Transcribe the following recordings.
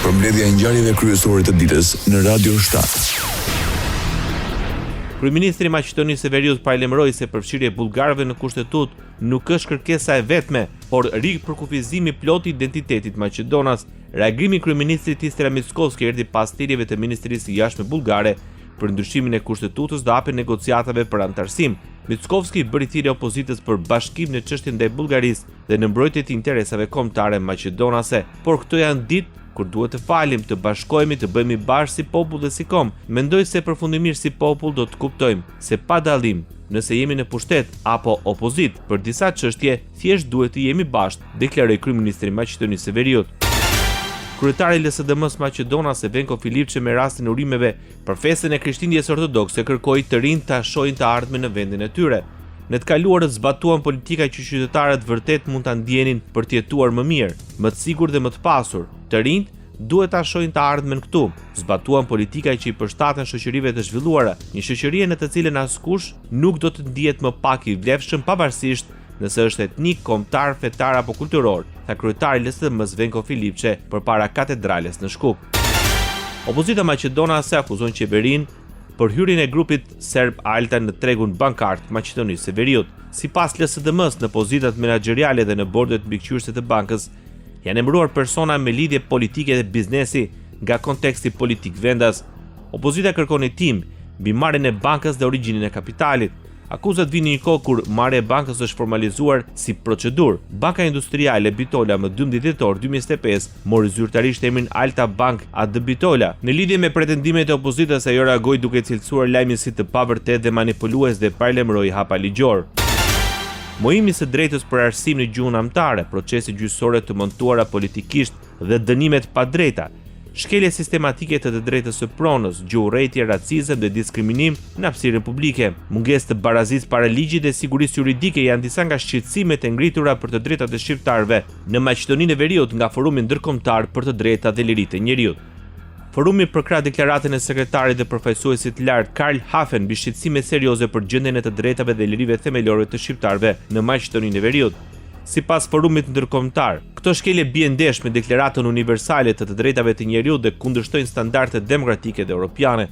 Përmbledhja e ngjarjeve kryesore të ditës në Radio 7. Kryeministri i Maqedonisë së Veriut paralajmëroi se përfshirja e bullgarëve në kushtetutë nuk është kërkesa e vetme, por rikufizimi plot i identitetit maqedonas. Reagimi i kryeministrit Ister Mickovski erdhi pas thirrjeve të Ministrisë së Jashtme bullgare për ndryshimin e kushtetutës dhe hapjen negociatave për antarësim. Mickovski bëri thirrje opozitës për bashkim në çështjen ndaj Bullgarisë dhe në mbrojtje të interesave kombëtare maqedonase, por këto janë ditë kur duhet të falim, të bashkohemi, të bëhemi bashkë si popull dhe si kom. Mendoj se përfundimisht si popull do të kuptojmë se pa dallim, nëse jemi në pushtet apo opozit, për disa çështje thjesht duhet të jemi bashkë, deklaroi kryeministri i Maqedonisë së Veriut. Kryetari i LSDM-s maqedonase Venko Filipçe me rastin e urimeve për festën e Krishtlindjes Ortodokse kërkoi të rinjt ta shohin të ardhmen në vendin e tyre. Në të kaluarët zbatuan politika që qytetarët vërtet mund ta ndjenin për të jetuar më mirë, më të sigurt dhe më të pasur. Të rinjt duhet ta shohin të ardhmen këtu. Zbatuan politika që i përshtaten shoqërive të zhvilluara, një shoqëri në të cilën askush nuk do të ndihet më pak i vlefshëm pavarësisht nëse është etnik, kombëtar, fetar apo kulturor, tha kryetari i LSDM-s Venko Filipçe përpara katedrales në Shkup. Opozita maqedonase akuzon qeverinë për hyrjen e grupit serb Alta në tregun bankar të Maqedonisë së Veriut. Sipas LSDM-s, në pozitat menaxheriale dhe në bordet mbikëqyrëse të bankës janë emëruar persona me lidhje politike dhe biznesi nga konteksti politik vendas. Opozita kërkon hetim mbi marrjen e bankës dhe origjinën e kapitalit. Akuzat vijnë në një kohë kur marrja e bankës është formalizuar si procedurë. Banka Industriale Bitola më 12 dhjetor 2025 mori zyrtarisht emrin Alta Bank AD Bitola. Në lidhje me pretendimet e opozitës, ajo reagoi duke cilësuar lajmin si të pavërtet dhe manipulues dhe paralajmëroi hapa ligjor. Mojimi së drejtës për arsim në gjuhën amtare, procesi gjyqësore të montuara politikisht dhe dënimet pa drejta, shkelje sistematike të drejtës së pronës, gjuhërrejtje, racizëm dhe diskriminim në hapësirën publike, mungesë të barazisë para ligjit dhe sigurisë juridike janë disa nga shqetësimet e ngritura për të drejtat e shqiptarëve në Maqedoninë e Veriut nga Forumi Ndërkombëtar për të drejtat dhe liritë e njeriut. Forumi përkrah deklaratën e sekretarit dhe përfaqësuesit lart Karl Hafen mbi shqetësime serioze për gjendjen e të drejtave dhe lirive themelore të shqiptarëve në Maqedoninë e Veriut. Sipas Forumit Ndërkombëtar, këto shkelje bien ndesh me deklaratën universale të drejtave të njeriut dhe kundërshtojnë standardet demokratike dhe europiane.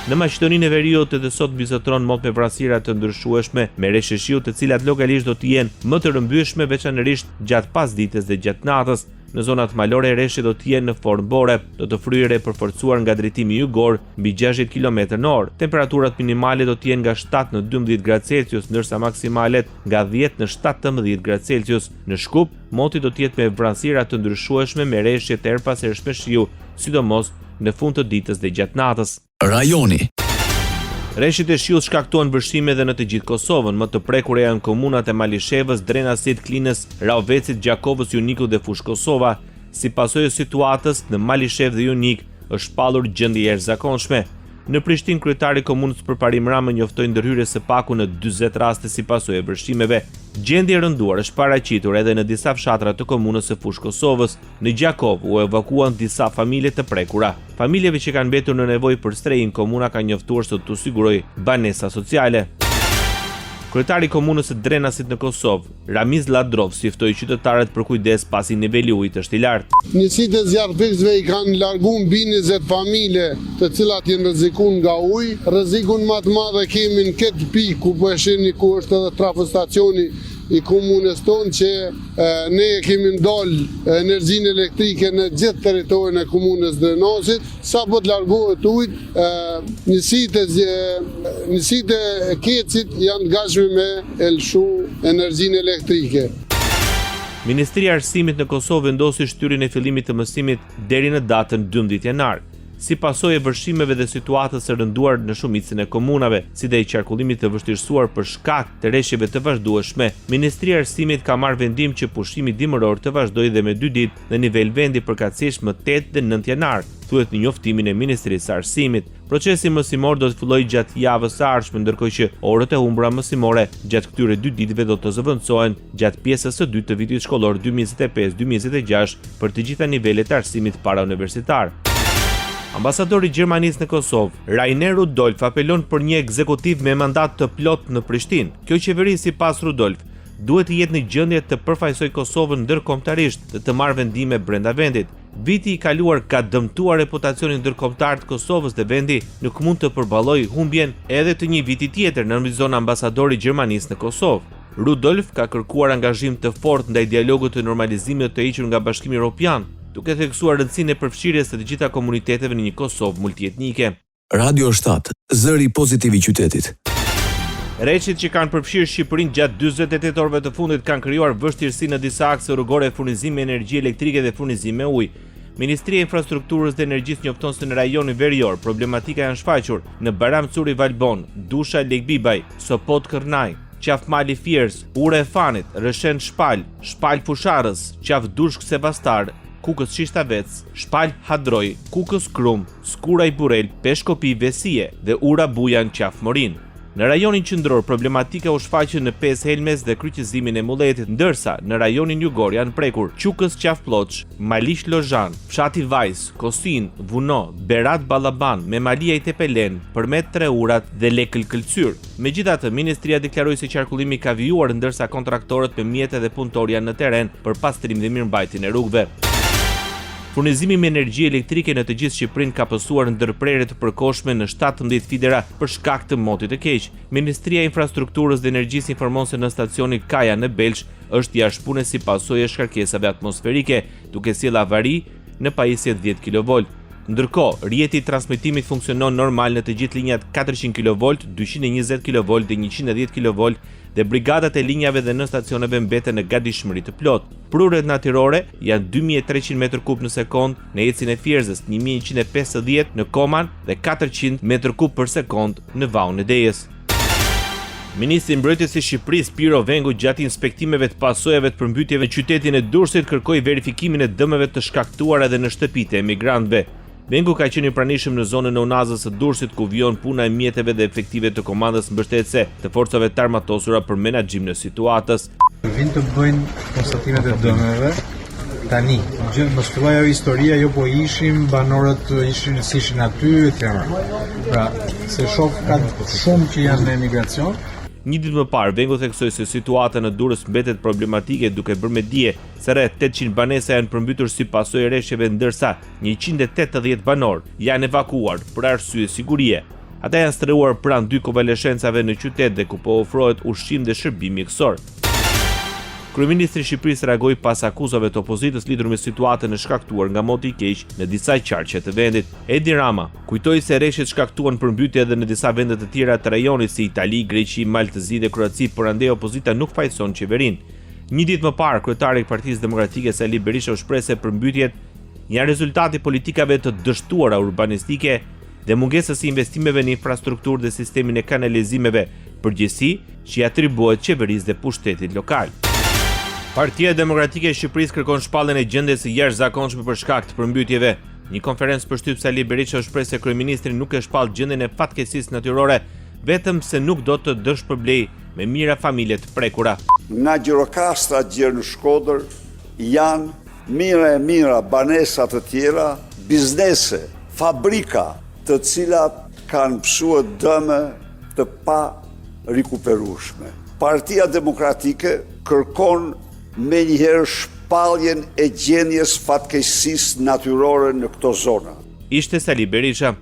Në Maqedoninë e Veriut edhe sot vizitron mod me vrasëra të ndryshueshme me reshëshiu të cilat lokalisht do të jenë më të rëmbyeshme veçanërisht gjatë pasdites dhe gjatë natës. Në zonat malore reshje do të jenë në formë bore, do të fryere përforcuar nga drejtimi jugor mbi 60 km/h. Temperaturat minimale do të jenë nga 7 në 12 gradë Celsius, ndërsa maksimalet nga 10 në 17 gradë Celsius. Në Shkup, moti do të jetë me vrasëra të ndryshueshme me reshje të erpashershme shiu, sidomos në fund të ditës dhe gjatë natës. Rajoni. Reshjet e shiut shkaktuan vërshime edhe në të gjithë Kosovën, më të prekura janë komunat e Malishevës, Drenasit, Klinës, Raovecit, Gjakovës, Juniku dhe Fush Kosova. Si pasojë e situatës në Malishev dhe Junik është shpallur gjendje e jashtëzakonshme. Në Prishtinë, kryetari i komunës Përparim Rama njoftoi ndërhyrje së paku në 40 raste si pasojë e vërshimeve. Gjendje e rënduar është paraqitur edhe në disa fshatra të komunës së Fush Kosovës. Në Gjakov u evakuan disa familje të prekura. Familjeve që kanë mbetur në nevojë për strehim, komuna ka njoftuar se të sigurojë banesa sociale. Kryetari i komunës së Drenasit në Kosovë, Ramiz Ladrov, si ftoi qytetarët për kujdes pasi niveli i ujit është i lartë. Njësitë e zjarrfikësve i kanë larguar mbi 20 familje, të cilat janë rrezikuar nga uji. Rrezikun më të madh kemi në këtë pikë ku po e shihni ku është edhe trafostacioni i komunës tonë që ne kemi ndalë energjinë elektrike në gjithë territorin e komunës Drenasit. Sa po të largohet ujit, njësitë e Kecit janë gatshme me elshu energjinë elektrike. Ministria e Arsimit në Kosovë vendosi shtyrjen e fillimit të mësimit deri në datën 12 janar. Si pasojë e vërshimeve dhe situatës së rënduar në shumicën e komunave, si dhe i qarkullimit të vështirësuar për shkak të rreshjeve të vazhdueshme, Ministria e Arsimit ka marrë vendim që pushimi dimëror të vazhdojë dhe me 2 ditë në nivel vendi përkatësisht më 8 dhe 9 janar, thuhet në njoftimin e Ministrisë së Arsimit. Procesi mësimor do të fillojë gjatë javës së ardhshme, ndërkohë që orët e humbura mësimore gjatë këtyre 2 ditëve do të zëvendësohen gjatë pjesës së dytë të vitit shkollor 2025-2026 për të gjitha nivelet e arsimit parauniversitar. Ambasadori i Gjermanisë në Kosovë, Rainer Rudolf, apelon për një ekzekutiv me mandat të plot në Prishtinë. Kjo qeveri, sipas Rudolf, duhet të jetë në gjendje të përfaqësojë Kosovën ndërkombëtarisht dhe të marrë vendime brenda vendit. Viti i kaluar ka dëmtuar reputacionin ndërkombëtar të Kosovës dhe vendi nuk mund të përballojë humbjen edhe të një viti tjetër, nënvizon ambasadori i Gjermanisë në Kosovë. Rudolf ka kërkuar angazhim të fortë ndaj dialogut të normalizimit të hequr nga Bashkimi Evropian, duke theksuar rëndësinë e përfshirjes së të gjitha komuniteteve në një Kosovë multietnike. Radio 7, zëri pozitiv i qytetit. Rreqit që kanë përfshirë Shqipërinë gjatë 48 orëve të fundit kanë krijuar vështirësi në disa akse rrugore furnizimi energji elektrike dhe furnizimi ujë. Ministria e Infrastrukturës dhe Energjisë njofton se në rajonin verior problematika janë shfaqur në Baram Curi Valbon, Dusha Legbibaj, Sopot Kërnaj, Qaf Mali Fiers, Ure e Fanit, Rëshen Shpal, Shpal Fusharës, Qaf Dushk Sevastar, Kukës Shishtavec, Shpal Hadroj, Kukës Krum, Skuraj Burel, Peshkopi Vesie dhe Ura Bujan Qaf Morin. Në rajonin qendror problematika u shfaqe në 5 Helmes dhe kryqëzimin e Mulletit, ndërsa në rajonin jugor janë prekur Qukës Qaf Ploç, Malish Lozhan, Fshati Vajs, Kosin, Vuno, Berat Ballaban, Memalia i Tepelen, Përmet Treurat dhe Lekël Këlcyr. Megjithatë, ministria deklaroi se qarkullimi ka vijuar ndërsa kontraktorët me mjete dhe punëtor janë në terren për pastrim dhe mirëmbajtjen e rrugëve. Furnizimi me energji elektrike në të gjithë Shqipërinë ka pësuar ndërprerje të përkohshme në 17 fidera për shkak të motit të keq. Ministria e Infrastrukturës dhe Energjisë informon se në stacionin Kaja në Belsh është jashtëpunë si pasojë e shkarkesave atmosferike, duke sjellë avari në pajisje 10 kV. Ndërkohë, rrjeti i transmetimit funksionon normal në të gjithë linjat 400 kV, 220 kV dhe 110 kV dhe brigadat e linjave dhe në stacioneve mbeten në gatishmëri të plotë. Prurët natyrore janë 2300 m3 në sekond në ecin e Fierzës, 1150 në Koman dhe 400 m3 për sekond në Vaun e Dejës. Ministri i Mbrojtjes së Shqipërisë Piro Vengu gjatë inspektimeve të pasojave të përmbytjeve në qytetin e Durrësit kërkoi verifikimin e dëmeve të shkaktuara edhe në shtëpitë e emigrantëve. Vengu ka qenë i pranishëm në zonën e Unazës së Durrësit ku vijon puna e mjeteve dhe efektive të komandës mbështetëse të forcave të armatosura për menaxhim në situatës. Vinë të bëjnë konstatimet e dëmeve. Tani, mos filloj ajo historia, jo po ishim, banorët ishin aty, etj. Pra, se shoh ka shumë që janë në emigracion. Një ditë më parë, Vengu theksoi se situata në Durrës mbetet problematike duke bërë me dije se rreth 800 banesa janë përmbytur si pasojë e rreshjeve ndërsa 180 banor janë evakuuar për arsye sigurie. Ata janë streuar pranë 2 konvaleshencave në qytet dhe ku po ofrohet ushqim dhe shërbim mjekësor. Kryeministri i Shqipërisë reagoi pas akuzave të opozitës lidhur me situatën e shkaktuar nga moti i keq në disa qarqe të vendit. Edi Rama kujtoi se rreshtet shkaktuan përmbytje edhe në disa vende të tjera të rajonit si Itali, Greqi, Maltëzi dhe Kroaci, por andaj opozita nuk fajson qeverinë. Një ditë më parë, kryetari i Partisë Demokratike Sali Berisha u shpreh se përmbytjet janë rezultati politikave të dështuara urbanistike dhe mungesës së investimeve në infrastrukturë dhe sistemin e kanalizimeve, përgjegjësi që i atribuohet qeverisë dhe pushtetit lokal. Partia Demokratike e Shqipërisë kërkon shpalljen e gjendjes së jashtëzakonshme për shkak të përmbytjeve. Një konferencë për shtyp Sali Berisha u shpreh se kryeministri nuk e shpall gjendjen e fatkeqësisë natyrore, vetëm se nuk do të dëshpërblej me mira familje të prekura. Nga Gjirokastra djerë në Shkodër janë mira banesa të tjera, biznese, fabrika të cilat kanë pësuar dëme të pa rikuperueshme. Partia Demokratike kërkon me njëherë shpalljen e gjendjes fatkeqësisë natyrore në këto zona. Ishte Sali Berisha.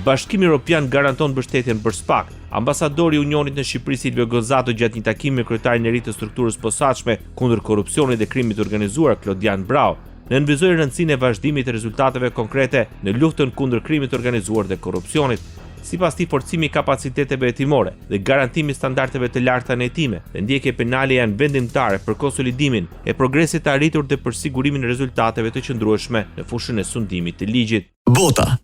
Bashkimi Evropian garanton mbështetjen për SPAK. Ambasadori i Unionit në Shqipëri Silvio Gozzato gjatë një takimi me kryetarin e ri të strukturës posaçme kundër korrupsionit dhe krimit të organizuar Klodian Brau, nënvizoi rëndësinë e vazhdimit të rezultateve konkrete në luftën kundër krimit të organizuar dhe korrupsionit. Sipas tij, forcimi i kapaciteteve hetimore dhe garantimi standardeve të larta në hetime dhe ndjekje penale janë vendimtare për konsolidimin e progresit të arritur dhe për sigurimin e rezultateve të qëndrueshme në fushën e sundimit të ligjit. Bota.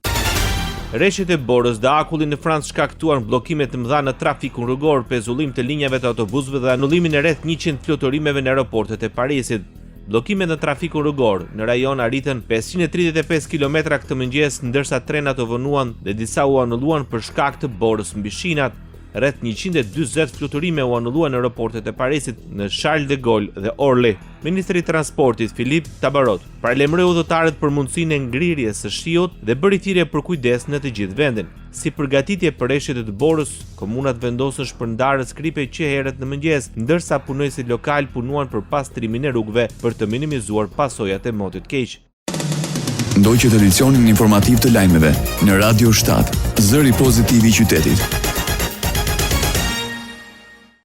Rreshtet e Borës dhe akulli në Francë shkaktuan bllokime të mëdha në trafikun rrugor, pezullim të linjave të autobusëve dhe anullimin e rreth 100 fluturimeve në aeroportet e Parisit. Bllokimet në trafikun rrugor në rajon arritën 535 km këtë mëngjes, ndërsa trenat u vonuan dhe disa u anulluan për shkak të borës mbi shinat. Rreth 140 fluturime u anulluan në aeroportet e Parisit në Charles de Gaulle dhe Orly. Ministri i Transportit Philippe Tabarot paralajmëroi udhëtarët për mundësinë e ngrirjes së shiut dhe bëri thirrje për kujdes në të gjithë vendin. Si përgatitje për rreshtet e të Borës, komunat vendosën shpërndarë skripe që herët në mëngjes, ndërsa punojësit lokal punuan për pastrimin e rrugëve për të minimizuar pasojat e motit keq. Ndoqët edicionin informativ të lajmeve në Radio 7, zëri pozitiv i qytetit.